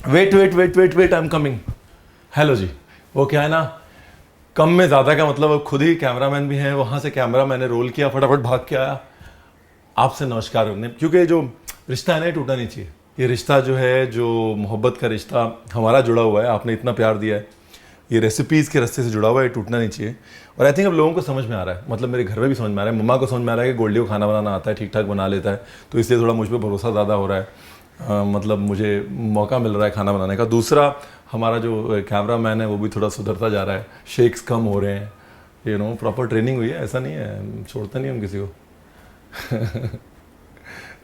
Wait wait wait wait wait, I am coming. Hello जी। वो क्या है ना, कम में ज़्यादा का मतलब अब खुद ही कैमरामैन भी हैं, वहाँ से कैमरा मैंने रोल किया, फटाफट भाग के आया आपसे नमस्कार करने, क्योंकि जो रिश्ता है ना टूटा नहीं चाहिए। ये रिश्ता जो है, जो मोहब्बत का रिश्ता हमारा जुड़ा हुआ है, आपने इतना प्यार दिया है, ये रेसिपीज़ के रास्ते से जुड़ा हुआ है, टूटना नहीं चाहिए। और आई थिंक अब लोगों को समझ में आ रहा है, मतलब मेरे घर में भी समझ में आ रहा है, मम्मा को समझ में आ रहा है कि गोल्डी को खाना बनाना आता है, ठीक ठाक बना लेता है, तो इसलिए थोड़ा मुझ पर भरोसा ज़्यादा हो रहा है। मतलब मुझे मौका मिल रहा है खाना बनाने का। दूसरा, हमारा जो कैमरा मैन है वो भी थोड़ा सुधरता जा रहा है, शेक्स कम हो रहे हैं, यू नो, प्रॉपर ट्रेनिंग हुई है, ऐसा नहीं है, छोड़ता नहीं हम किसी को।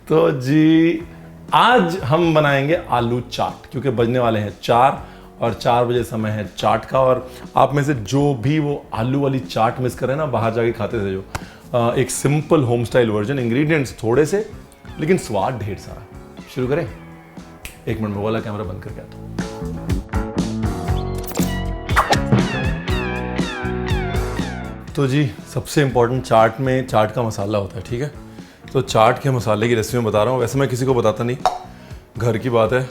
तो जी आज हम बनाएंगे आलू चाट, क्योंकि बजने वाले हैं 4 और 4 बजे समय है चाट का। और आप में से जो भी वो आलू वाली चाट मिस करें ना, बाहर जाके खाते थे जो, एक simple home style version, ingredients थोड़े से लेकिन स्वाद ढेर सारा। शुरू करें? 1 मिनट में वाला कैमरा बंद करके आता हूं। तो जी सबसे इंपॉर्टेंट चाट में चाट का मसाला होता है, ठीक है। तो चाट के मसाले की रेसिपी में बता रहा हूँ, वैसे मैं किसी को बताता नहीं, घर की बात है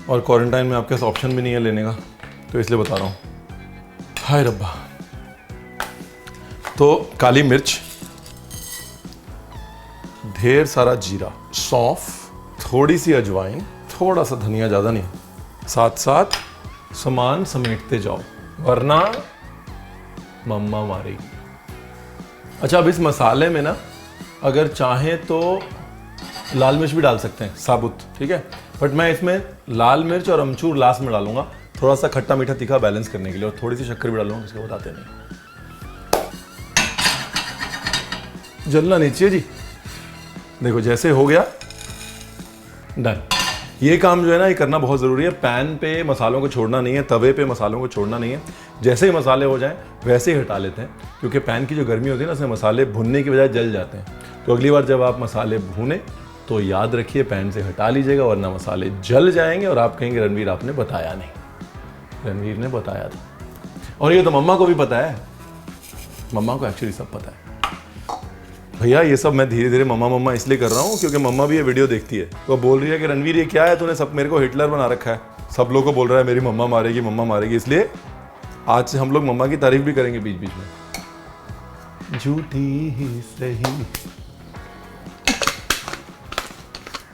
और क्वारंटाइन में आपके पास ऑप्शन भी नहीं है लेने का, तो इसलिए बता रहा हूँ। हाय रब्बा। तो काली मिर्च, ढेर सारा जीरा, सौंफ, थोड़ी सी अजवाइन, थोड़ा सा धनिया, ज़्यादा नहीं, साथ साथ सामान समेटते जाओ वरना मम्मा मारेगी। अच्छा, अब इस मसाले में ना अगर चाहें तो लाल मिर्च भी डाल सकते हैं साबुत, ठीक है, बट मैं इसमें लाल मिर्च और अमचूर लास्ट में डालूंगा, थोड़ा सा खट्टा मीठा तीखा बैलेंस करने के लिए, और थोड़ी सी शक्कर भी डालूंगा, इसको बताते नहीं। जलना नहीं चाहिए जी। देखो जैसे हो गया, डन। ये काम जो है ना, ये करना बहुत ज़रूरी है। पैन पे मसालों को छोड़ना नहीं है, तवे पे मसालों को छोड़ना नहीं है। जैसे ही मसाले हो जाएं वैसे ही हटा लेते हैं, क्योंकि पैन की जो गर्मी होती है ना, उसमें मसाले भुनने की बजाय जल जाते हैं। तो अगली बार जब आप मसाले भूनें तो याद रखिए पैन से हटा लीजिएगा, वरना मसाले जल जाएंगे और आप कहेंगे रणवीर आपने बताया नहीं। रणवीर ने बताया था, और ये तो मम्मा को भी पता है, मम्मा को एक्चुअली सब पता है। भैया ये सब मैं धीरे धीरे मम्मा मम्मा इसलिए कर रहा हूँ क्योंकि मम्मा भी ये वीडियो देखती है, तो बोल रही है कि रणवीर ये क्या है, तूने सब मेरे को हिटलर बना रखा है, सब लोगों को बोल रहा है मेरी मम्मा मारेगी मम्मा मारेगी। इसलिए आज से हम लोग मम्मा की तारीफ भी करेंगे बीच बीच में, झूठी ही सही।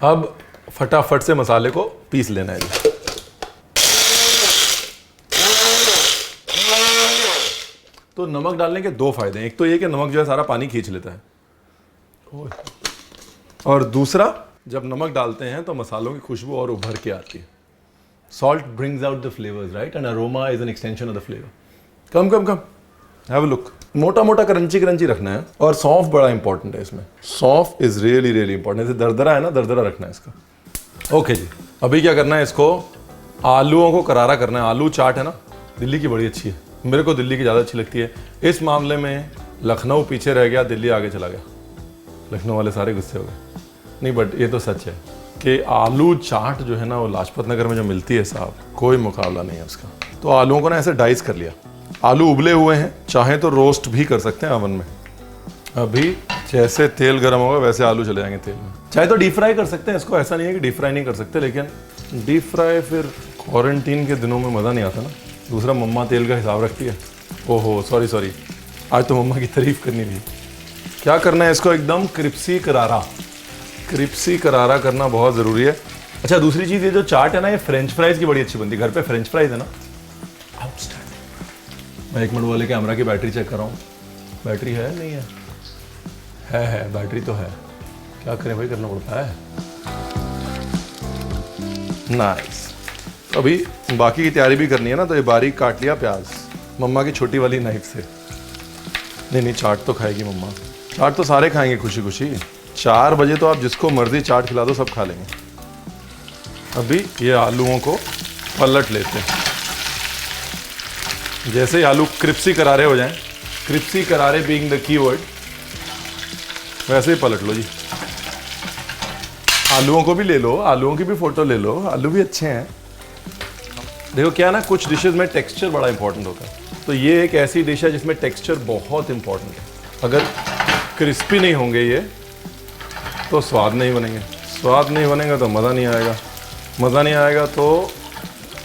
अब फटाफट से मसाले को पीस लेना है। तो नमक डालने के 2 फायदे हैं, एक तो ये कि नमक जो है सारा पानी खींच लेता है, और दूसरा जब नमक डालते हैं तो मसालों की खुशबू और उभर के आती है। Salt brings out the flavours, right, and aroma is an extension of the flavour. Come come come, have a look. मोटा मोटा क्रंची क्रंची रखना है, और सौंफ बड़ा इंपॉर्टेंट है इसमें। सौंफ इज रियली रियली इंपॉर्टेंट। जैसे दरदरा है ना, दरदरा रखना है इसका। ओके जी, अभी क्या करना है, इसको आलूओं को करारा करना है। आलू चाट है ना, दिल्ली की बड़ी अच्छी है, मेरे को दिल्ली की ज़्यादा अच्छी लगती है। इस मामले में लखनऊ पीछे रह गया, दिल्ली आगे चला गया। लखनऊ वाले सारे गुस्से हो गए, नहीं बट ये तो सच है कि आलू चाट जो है ना, वो लाजपत नगर में जो मिलती है साहब, कोई मुकाबला नहीं है उसका। तो आलूओं को ना ऐसे डाइस कर लिया। आलू उबले हुए हैं, चाहे तो रोस्ट भी कर सकते हैं ओवन में। अभी जैसे तेल गर्म होगा वैसे आलू चले जाएंगे तेल में। चाहे तो डीप फ्राई कर सकते हैं इसको, ऐसा नहीं है कि डीप फ्राई नहीं कर सकते, लेकिन डीप फ्राई फिर क्वारंटीन के दिनों में मज़ा नहीं आता ना। दूसरा, मम्मा तेल का हिसाब रखती है। ओहो सॉरी, आज तो मम्मा की तारीफ करनी थी। क्या करना है, इसको एकदम क्रिप्सी करारा करना बहुत ज़रूरी है। अच्छा, दूसरी चीज़, ये जो चाट है ना, ये फ्रेंच फ्राइज़ की बड़ी अच्छी बनती है। घर पे फ्रेंच फ्राइज़ है ना, आउटस्टैंडिंग। मैं 1 मिनट वाले कैमरा की बैटरी चेक कर रहा हूँ। बैटरी है नहीं है बैटरी तो है, क्या करें भाई, करना पड़ता है। नाइस। अभी बाकी की तैयारी भी करनी है ना, तो ये बारीक काट लिया प्याज मम्मा की छोटी वाली नाइफ से। नहीं, चाट तो खाएगी मम्मा, चाट तो सारे खाएंगे खुशी खुशी। 4 बजे तो आप जिसको मर्जी चाट खिला दो, सब खा लेंगे। अभी ये आलूओं को पलट लेते हैं। जैसे ही आलू क्रिप्सी करारे हो जाएं, क्रिप्सी करारे बीइंग द कीवर्ड, वैसे ही पलट लो जी। आलूओं को भी ले लो, आलूओं की भी फोटो ले लो, आलू भी अच्छे हैं। देखो क्या ना, कुछ डिशेस में टेक्सचर बड़ा इंपॉर्टेंट होता है, तो ये एक ऐसी डिश है जिसमें टेक्सचर बहुत इंपॉर्टेंट है। अगर क्रिस्पी नहीं होंगे ये तो स्वाद नहीं बनेंगे, स्वाद नहीं बनेगा तो मज़ा नहीं आएगा, मज़ा नहीं आएगा तो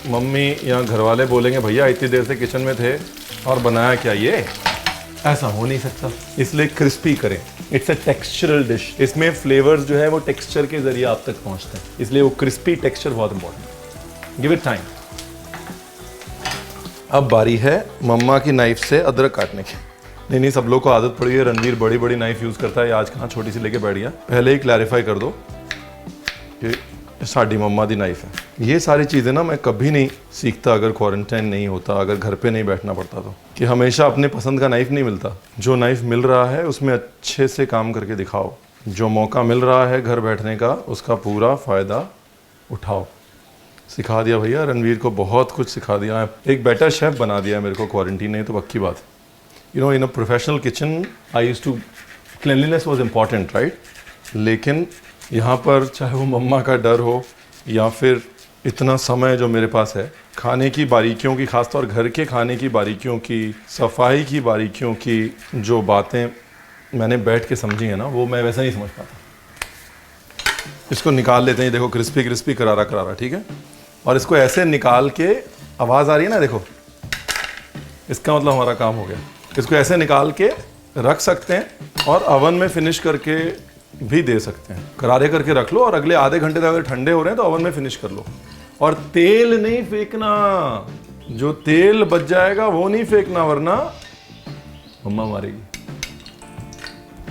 मम्मी या घर वाले बोलेंगे भैया इतनी देर से किचन में थे और बनाया क्या ये, ऐसा हो नहीं सकता। इसलिए क्रिस्पी करें। इट्स अ टेक्सचरल डिश, इसमें फ्लेवर्स जो है वो टेक्सचर के जरिए आप तक पहुंचते हैं, इसलिए वो क्रिस्पी टेक्सचर बहुत इंपॉर्टेंट। Give it time. अब बारी है मम्मा की नाइफ से अदरक काटने की। नहीं, सब लोग को आदत पड़ी है, रणवीर बड़ी बड़ी नाइफ यूज करता है, आज कहाँ छोटी सी लेके बैठ गया। पहले ही क्लैरिफाई कर दो कि साड़ी मम्मा दी नाइफ है। ये सारी चीज़ें ना मैं कभी नहीं सीखता अगर क्वारंटाइन नहीं होता, अगर घर पे नहीं बैठना पड़ता तो, कि हमेशा अपने पसंद का नाइफ नहीं मिलता। जो नाइफ मिल रहा है उसमें अच्छे से काम करके दिखाओ, जो मौका मिल रहा है घर बैठने का उसका पूरा फ़ायदा उठाओ। सिखा दिया भैया, रणवीर को बहुत कुछ सिखा दिया है, एक बेटर शेफ़ बना दिया मेरे को क्वारंटीन ने, तो पक्की बात। You know, in a professional kitchen I used to, cleanliness was important right, लेकिन यहाँ पर चाहे वो मम्मा का डर हो या फिर इतना समय जो मेरे पास है, खाने की बारीकियों की, खासतौर घर के खाने की बारीकियों की, सफाई की बारीकियों की जो बातें मैंने बैठ के समझी है ना, वो मैं वैसा नहीं समझ पाता। इसको निकाल लेते हैं, देखो क्रिस्पी क्रिस्पी करारा करारा, ठीक है। और इसको ऐसे निकाल के, आवाज़ आ रही है ना, देखो, इसका मतलब हमारा काम हो गया। इसको ऐसे निकाल के रख सकते हैं और अवन में फिनिश करके भी दे सकते हैं। करारे करके रख लो और अगले आधे घंटे तक अगर ठंडे हो रहे हैं तो अवन में फिनिश कर लो। और तेल नहीं फेंकना, जो तेल बच जाएगा वो नहीं फेंकना, वरना मम्मा मारेगी।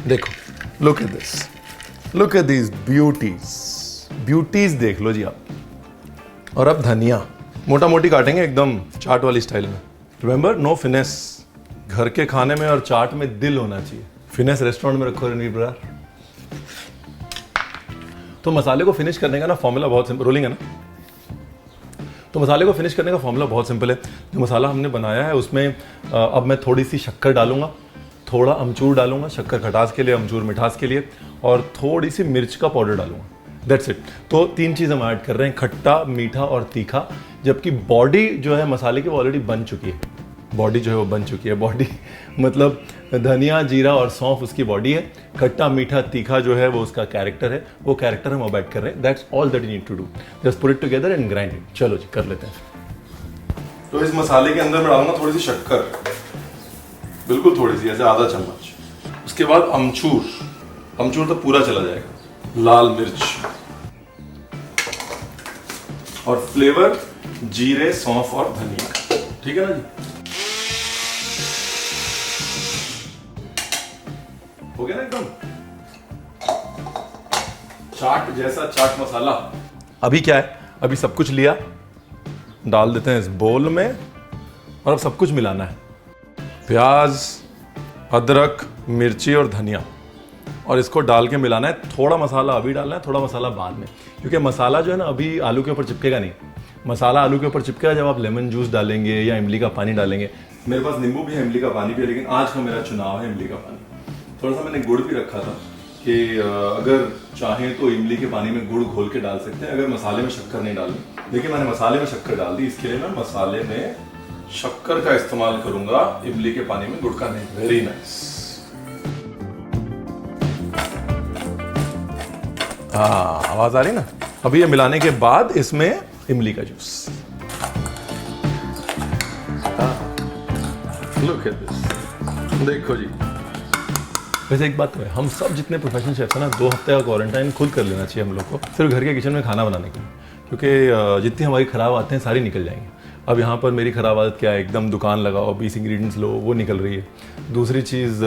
देखो, look at this, look at this beauties देख लो जी आप। और अब धनिया मोटा मोटी काटेंगे एकदम चाट वाली स्टाइल में। Remember, no finesse. घर के खाने में और चाट में दिल होना चाहिए। फिनेस रेस्टोरेंट में रखो रणवीर ब्रदर। तो मसाले को फिनिश करने का ना फॉर्मूला बहुत सिंपल, रोलिंग है ना, तो मसाले को फिनिश करने का फॉर्मूला बहुत सिंपल है। जो मसाला हमने बनाया है उसमें अब मैं थोड़ी सी शक्कर डालूंगा, थोड़ा अमचूर डालूंगा, शक्कर खटास के लिए, अमचूर मिठास के लिए, और थोड़ी सी मिर्च का पाउडर डालूंगा। That's it. तो 3 चीज़ हम ऐड कर रहे हैं, खट्टा, मीठा और तीखा। जबकि बॉडी जो है मसाले की वो ऑलरेडी बन चुकी है, बॉडी जो है वो बन चुकी है। बॉडी मतलब धनिया, जीरा और सौंफ उसकी बॉडी है। खट्टा, मीठा, तीखा जो है वो उसका कैरेक्टर है, वो कैरेक्टर हम अब ऐड कर रहे हैं। That's all that you need to do, just put it together and grind it. चलो जी, कर लेते हैं। तो इस मसाले के अंदर मैं डालूंगा थोड़ी सी शक्कर, बिल्कुल थोड़ी सी, ऐसे आधा चम्मच। उसके बाद अमचूर, अमचूर तो पूरा चला जाएगा, लाल मिर्च, और फ्लेवर जीरे, सौंफ और धनिया, ठीक है ना जी। हो गया ना एकदम चाट जैसा चाट मसाला। अभी क्या है, अभी सब कुछ लिया, डाल देते हैं इस बोल में, और अब सब कुछ मिलाना है। प्याज, अदरक, मिर्ची और धनिया, और इसको डाल के मिलाना है। थोड़ा मसाला अभी डालना है, थोड़ा मसाला बाद में, क्योंकि मसाला जो है ना अभी आलू के ऊपर चिपकेगा नहीं। मसाला आलू के ऊपर चिपकेगा जब आप लेमन जूस डालेंगे या इमली का पानी डालेंगे। मेरे पास नींबू भी है, इमली का पानी भी है, लेकिन आज का मेरा चुनाव है इमली का पानी। थोड़ा सा मैंने गुड़ भी रखा था कि अगर चाहें तो इमली के पानी में गुड़ घोल के डाल सकते हैं, अगर मसाले में शक्कर नहीं डालनी। लेकिन मैंने मसाले में शक्कर डाल दी, इसके लिए मैं मसाले में शक्कर का इस्तेमाल करूंगा, इमली के पानी में गुड़ का नहीं। Very nice. हाँ, आवाज आ रही ना। अभी ये मिलाने के बाद इसमें इमली का जूस। लुक एट दिस, देखो जी। वैसे एक बात तो है, हम सब जितने प्रोफेशनल शेफ्स हैं ना, 2 हफ्ते का क्वारंटाइन खुद कर लेना चाहिए हम लोग को, सिर्फ घर के किचन में खाना बनाने के लिए, क्योंकि जितनी हमारी खराब आदतें हैं सारी निकल जाएंगी। अब यहाँ पर मेरी खराब आदत क्या है, एकदम दुकान लगाओ, 20 इंग्रेडिएंट्स लो, वो निकल रही है। दूसरी चीज़,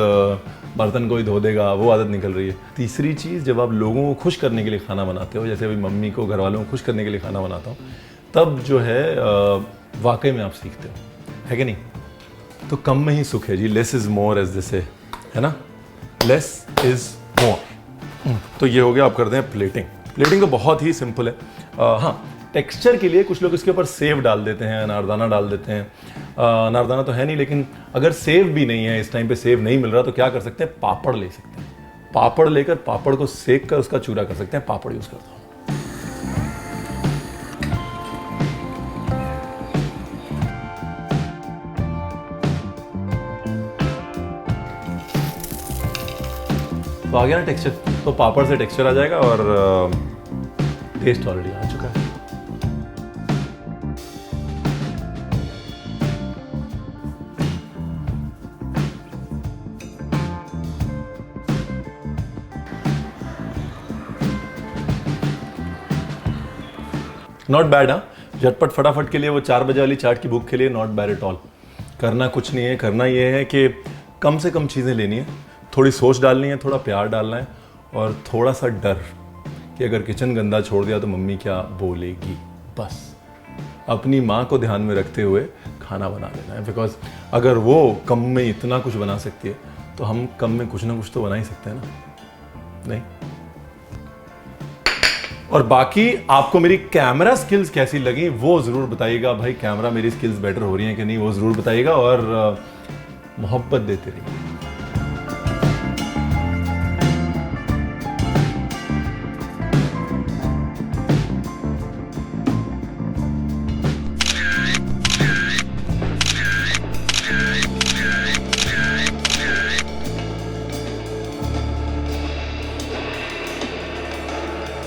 बर्तन कोई धो देगा, वो आदत निकल रही है। तीसरी चीज़, जब आप लोगों को खुश करने के लिए खाना बनाते हो, जैसे अभी मम्मी को, घर वालों को खुश करने के लिए खाना बनाता हूँ, तब जो है वाकई में आप सीखते हो, है कि नहीं। तो कम में ही सुख है जी, लेस इज़ मोर, एज जैसे है ना, लेस इज़ मोर। तो ये हो गया। आप करते हैं प्लेटिंग। प्लेटिंग तो बहुत ही सिंपल है। हाँ, टेक्सचर के लिए कुछ लोग इसके ऊपर सेव डाल देते हैं, अनारदाना डाल देते हैं। अनारदाना तो है नहीं, लेकिन अगर सेव भी नहीं है, इस टाइम पे सेव नहीं मिल रहा, तो क्या कर सकते हैं, पापड़ ले सकते हैं। पापड़ लेकर पापड़ को सेक कर उसका चूरा कर सकते हैं। पापड़ यूज करता हूँ। तो आ गया ना टेक्सचर, तो पापड़ से टेक्सचर आ जाएगा और टेस्ट ऑलरेडी आ चुका है। Not bad. हाँ, झटपट फटाफट के लिए वो 4 बजे वाली चाट की भूख के लिए नॉट बैड एट ऑल। करना कुछ नहीं है, करना ये है कि कम से कम चीज़ें लेनी है, थोड़ी सोच डालनी है, थोड़ा प्यार डालना है और थोड़ा सा डर कि अगर किचन गंदा छोड़ दिया तो मम्मी क्या बोलेगी। बस अपनी माँ को ध्यान में रखते हुए खाना बना लेना है, बिकॉज अगर वो कम में इतना कुछ बना सकती है तो हम कम में कुछ ना कुछ तो बना ही सकते हैं ना, नहीं? और बाकी आपको मेरी कैमरा स्किल्स कैसी लगी वो ज़रूर बताइएगा। भाई कैमरा मेरी स्किल्स बेटर हो रही हैं कि नहीं वो ज़रूर बताइएगा और मोहब्बत देते रहिए।